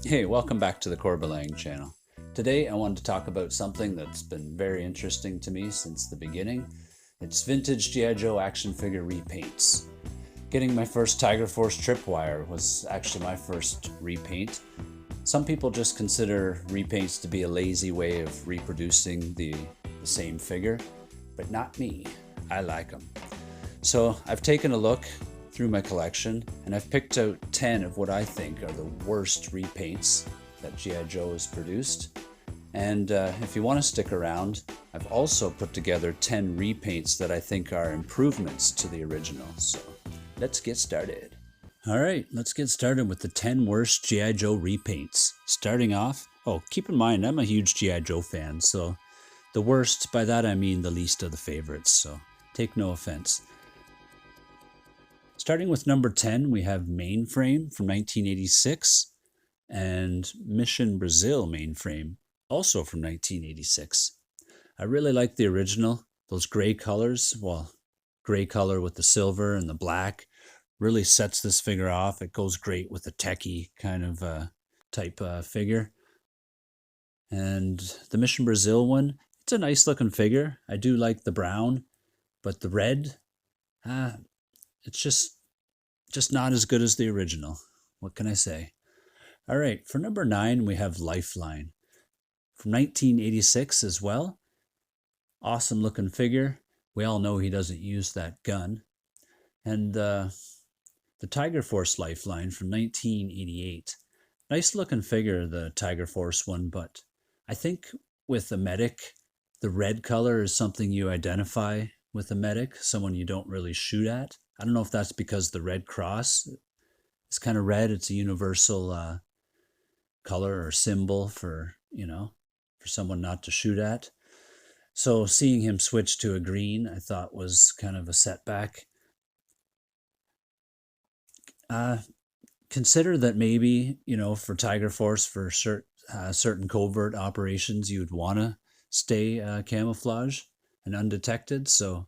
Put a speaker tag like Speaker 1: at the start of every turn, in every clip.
Speaker 1: Hey, welcome back to the Corbelang channel. Today I wanted to talk about something that's been very interesting to me since the beginning. It's vintage GIJoe action figure repaints. Getting my first Tiger Force tripwire was actually my first repaint. Some people just consider repaints to be a lazy way of reproducing the same figure, but not me. I like them. So I've taken a look through my collection and I've picked out 10 of what I think are the worst repaints that GIJoe has produced. And if you want to stick around, I've also put together 10 repaints that I think are improvements to the original. So let's get started. All right, let's get started with the 10 worst GIJoe repaints. Starting off, keep in mind I'm a huge GIJoe fan, so the worst, by that I mean the least of the favorites, so take no offense. Starting with number 10, we have Mainframe from 1986 and Mission Brazil Mainframe, also from 1986. I really like the original. Those gray colors, gray color with the silver and the black, really sets this figure off. It goes great with the techie kind of type figure. And the Mission Brazil one, it's a nice looking figure. I do like the brown, but the red, it's just not as good as the original. What can I say? All right, for number 9, we have Lifeline from 1986 as well. Awesome looking figure. We all know he doesn't use that gun. And the Tiger Force Lifeline from 1988. Nice looking figure, the Tiger Force one, but I think with the medic, the red color is something you identify with a medic, someone you don't really shoot at. I don't know if that's because the red cross is kind of red. It's a universal color or symbol for, for someone not to shoot at. So seeing him switch to a green, I thought was kind of a setback. Consider that maybe, for Tiger Force, for certain covert operations, you'd want to stay camouflage and undetected. So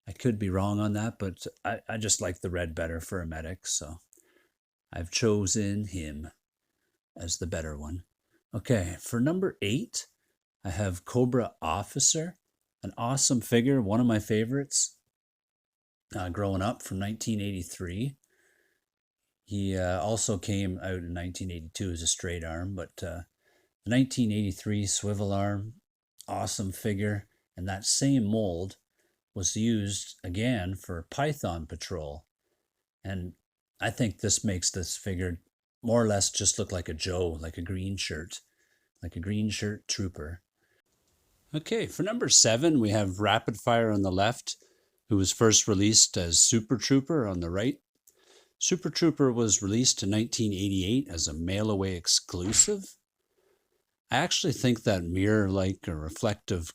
Speaker 1: I could be wrong on that, but I just like the red better for a medic, so I've chosen him as the better one. Okay, for number 8, I have Cobra Officer, an awesome figure, one of my favorites growing up, from 1983. He also came out in 1982 as a straight arm, but the 1983 swivel arm, awesome figure, and that same mold was used again for Python Patrol. And I think this makes this figure more or less just look like a Joe, like a green shirt trooper. Okay, for number 7, we have Rapid Fire on the left, who was first released as Super Trooper on the right. Super Trooper was released in 1988 as a mail-away exclusive. I actually think that mirror-like or reflective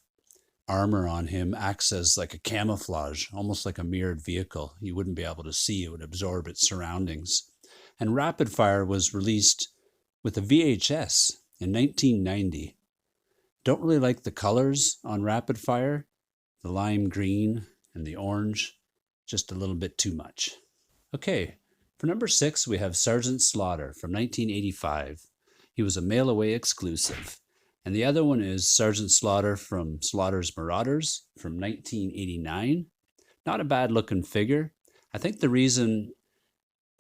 Speaker 1: armor on him acts as like a camouflage, almost like a mirrored vehicle. You wouldn't be able to see, it would absorb its surroundings. And Rapid Fire was released with a VHS in 1990. Don't really like the colors on Rapid Fire, the lime green and the orange, just a little bit too much. Okay, for number 6, we have Sergeant Slaughter from 1985. He was a mail-away exclusive. And the other one is Sergeant Slaughter from Slaughter's Marauders from 1989. Not a bad looking figure. I think the reason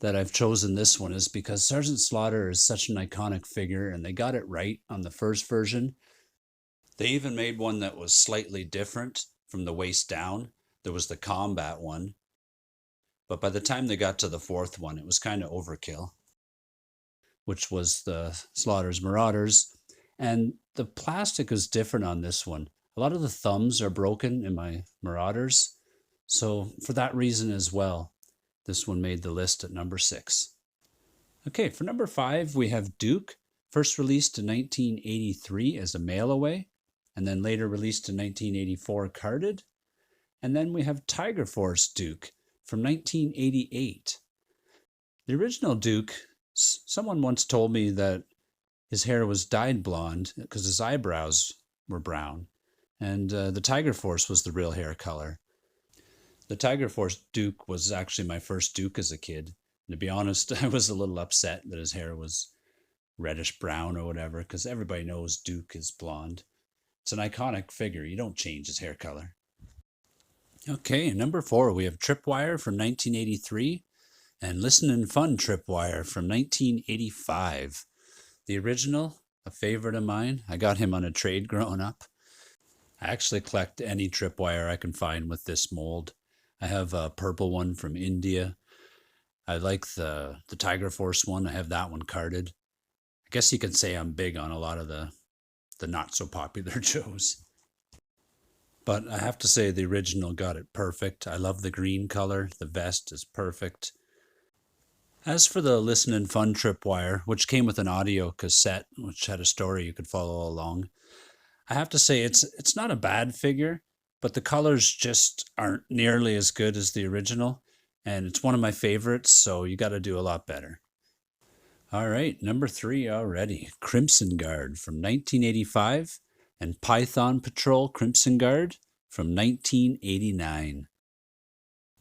Speaker 1: that I've chosen this one is because Sergeant Slaughter is such an iconic figure and they got it right on the first version. They even made one that was slightly different from the waist down. There was the combat one. But by the time they got to the 4th one, it was kind of overkill, which was the Slaughter's Marauders. And the plastic is different on this one. A lot of the thumbs are broken in my Marauders. So for that reason as well, this one made the list at number 6. Okay, for number 5, we have Duke, first released in 1983 as a mail-away, and then later released in 1984 carded. And then we have Tiger Force Duke from 1988. The original Duke, someone once told me that his hair was dyed blonde because his eyebrows were brown. And the Tiger Force was the real hair color. The Tiger Force Duke was actually my first Duke as a kid. And to be honest, I was a little upset that his hair was reddish brown or whatever, because everybody knows Duke is blonde. It's an iconic figure. You don't change his hair color. Okay, number 4, we have Tripwire from 1983 and Listen & Fun Tripwire from 1985. The original, a favorite of mine. I got him on a trade growing up. I actually collect any tripwire I can find with this mold. I have a purple one from India. I like the Tiger Force one. I have that one carded. I guess you could say I'm big on a lot of the not so popular Joes. But I have to say the original got it perfect. I love the green color. The vest is perfect. As for the Listen & Fun Tripwire, which came with an audio cassette, which had a story you could follow along, I have to say it's not a bad figure, but the colors just aren't nearly as good as the original, and it's one of my favorites, so you got to do a lot better. All right, number 3 already, Crimson Guard from 1985 and Python Patrol Crimson Guard from 1989.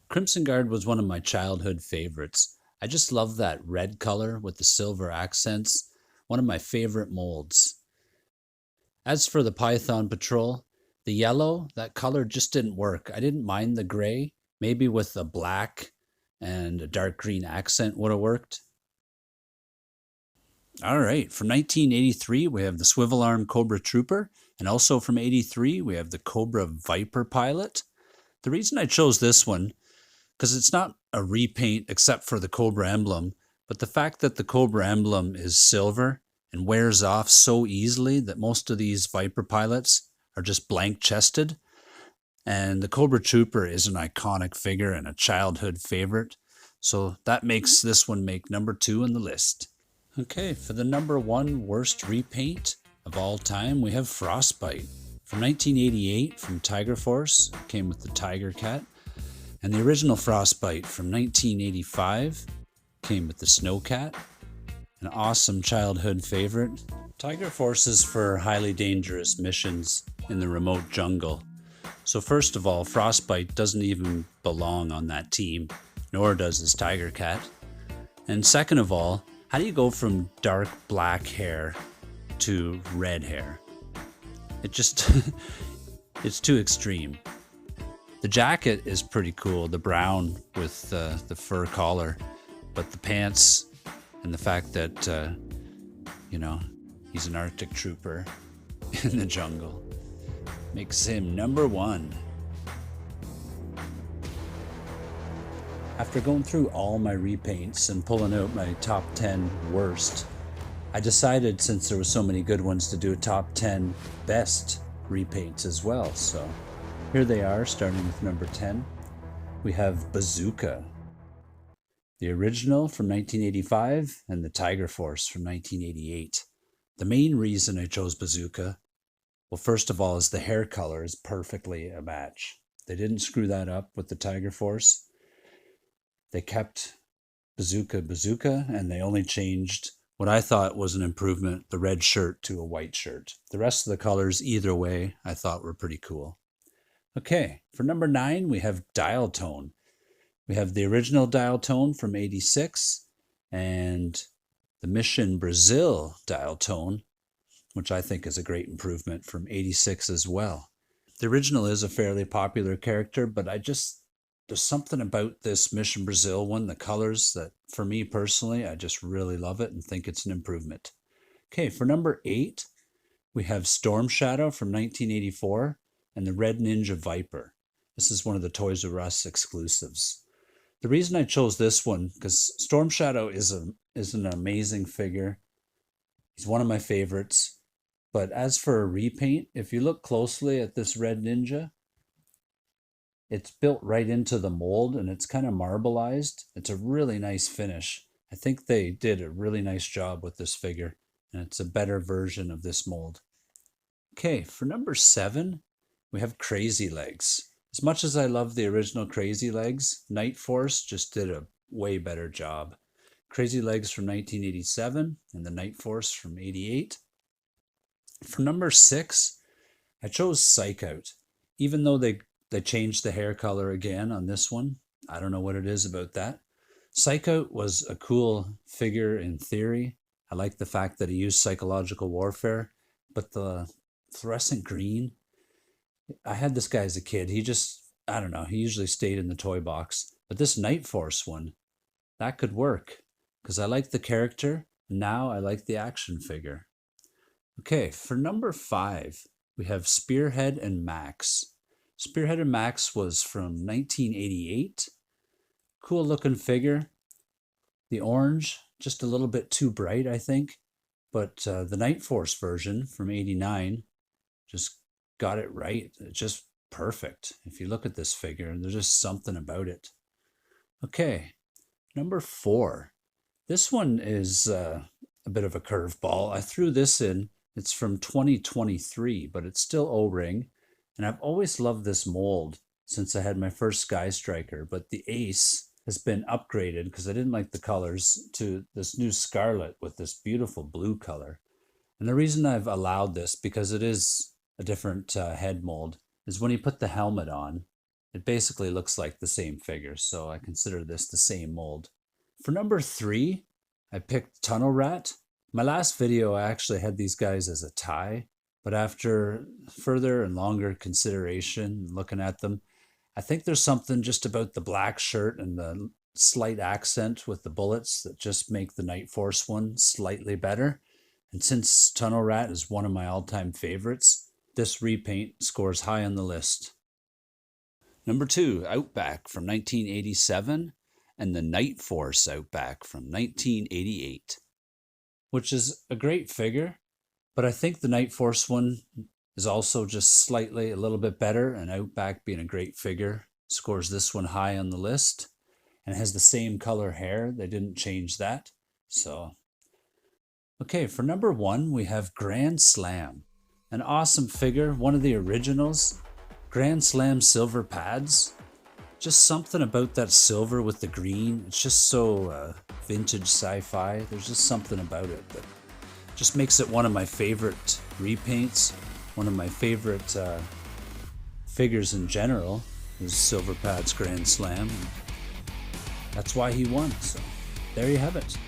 Speaker 1: Crimson Guard was one of my childhood favorites. I just love that red color with the silver accents. One of my favorite molds. As for the Python Patrol, the yellow, that color just didn't work. I didn't mind the gray. Maybe with a black and a dark green accent would have worked. All right, from 1983, we have the Swivel Arm Cobra Trooper. And also from 83, we have the Cobra Viper Pilot. The reason I chose this one, because it's not a repaint except for the Cobra emblem, but the fact that the Cobra emblem is silver and wears off so easily that most of these Viper pilots are just blank chested. And the Cobra Trooper is an iconic figure and a childhood favorite. So that makes this one make number 2 on the list. Okay, for the number 1 worst repaint of all time, we have Frostbite. From 1988 from Tiger Force, came with the Tiger Cat. And the original Frostbite from 1985 came with the Snowcat. An awesome childhood favorite. Tiger Force is for highly dangerous missions in the remote jungle. So first of all, Frostbite doesn't even belong on that team, nor does his Tiger Cat. And second of all, how do you go from dark black hair to red hair? It just, it's too extreme. The jacket is pretty cool, the brown with the fur collar, but the pants and the fact that, he's an Arctic trooper in the jungle makes him number 1. After going through all my repaints and pulling out my top 10 worst, I decided, since there were so many good ones, to do a top 10 best repaints as well. So here they are, starting with number 10. We have Bazooka, the original from 1985 and the Tiger Force from 1988. The main reason I chose Bazooka, well, first of all, is the hair color is perfectly a match. They didn't screw that up with the Tiger Force. They kept Bazooka, and they only changed what I thought was an improvement, the red shirt to a white shirt. The rest of the colors, either way, I thought were pretty cool. Okay, for number 9, we have Dial Tone. We have the original Dial Tone from 86 and the Mission Brazil Dial Tone, which I think is a great improvement, from 86 as well. The original is a fairly popular character, but there's something about this Mission Brazil one, the colors, that for me personally, I just really love it and think it's an improvement. Okay, for number 8, we have Storm Shadow from 1984 and the Red Ninja Viper. This is one of the Toys R Us exclusives. The reason I chose this one, because Storm Shadow is an amazing figure. He's one of my favorites. But as for a repaint, if you look closely at this Red Ninja, it's built right into the mold and it's kind of marbleized. It's a really nice finish. I think they did a really nice job with this figure, and it's a better version of this mold. Okay, for number 7, we have Crazy Legs. As much as I love the original Crazy Legs, Night Force just did a way better job. Crazy Legs from 1987 and the Night Force from 88. For number 6, I chose Psych Out. Even though they changed the hair color again on this one, I don't know what it is about that. Psych Out was a cool figure in theory. I like the fact that he used psychological warfare, but the fluorescent green, I had this guy as a kid. He just, I don't know, he usually stayed in the toy box. But this Night Force one, that could work because I like the character. Now I like the action figure. Okay, for number 5, we have Spearhead and Max. Spearhead and Max was from 1988. Cool looking figure. The orange, just a little bit too bright, I think. But the Night Force version from 89 just got it right. It's just perfect. If you look at this figure, there's just something about it. Okay, number 4. This one is a bit of a curveball. I threw this in. It's from 2023, but it's still O-ring. And I've always loved this mold since I had my first Sky Striker, but the Ace has been upgraded because I didn't like the colors to this new Scarlet with this beautiful blue color. And the reason I've allowed this, because it is a different head mold, is when you put the helmet on, it basically looks like the same figure. So I consider this the same mold. For number 3, I picked Tunnel Rat. My last video, I actually had these guys as a tie, but after further and longer consideration, looking at them, I think there's something just about the black shirt and the slight accent with the bullets that just make the Night Force one slightly better. And since Tunnel Rat is one of my all-time favorites, this repaint scores high on the list. Number 2, Outback from 1987, and the Night Force Outback from 1988, which is a great figure, but I think the Night Force one is also just slightly a little bit better, and Outback being a great figure scores this one high on the list, and has the same color hair. They didn't change that. So okay, for number 1, we have Grand Slam, an awesome figure, one of the originals. Grand Slam silver pads, just something about that silver with the green. It's just so vintage sci-fi. There's just something about it that just makes it one of my favorite repaints. One of my favorite figures in general is Silver Pads Grand Slam. That's why he won. So there you have it.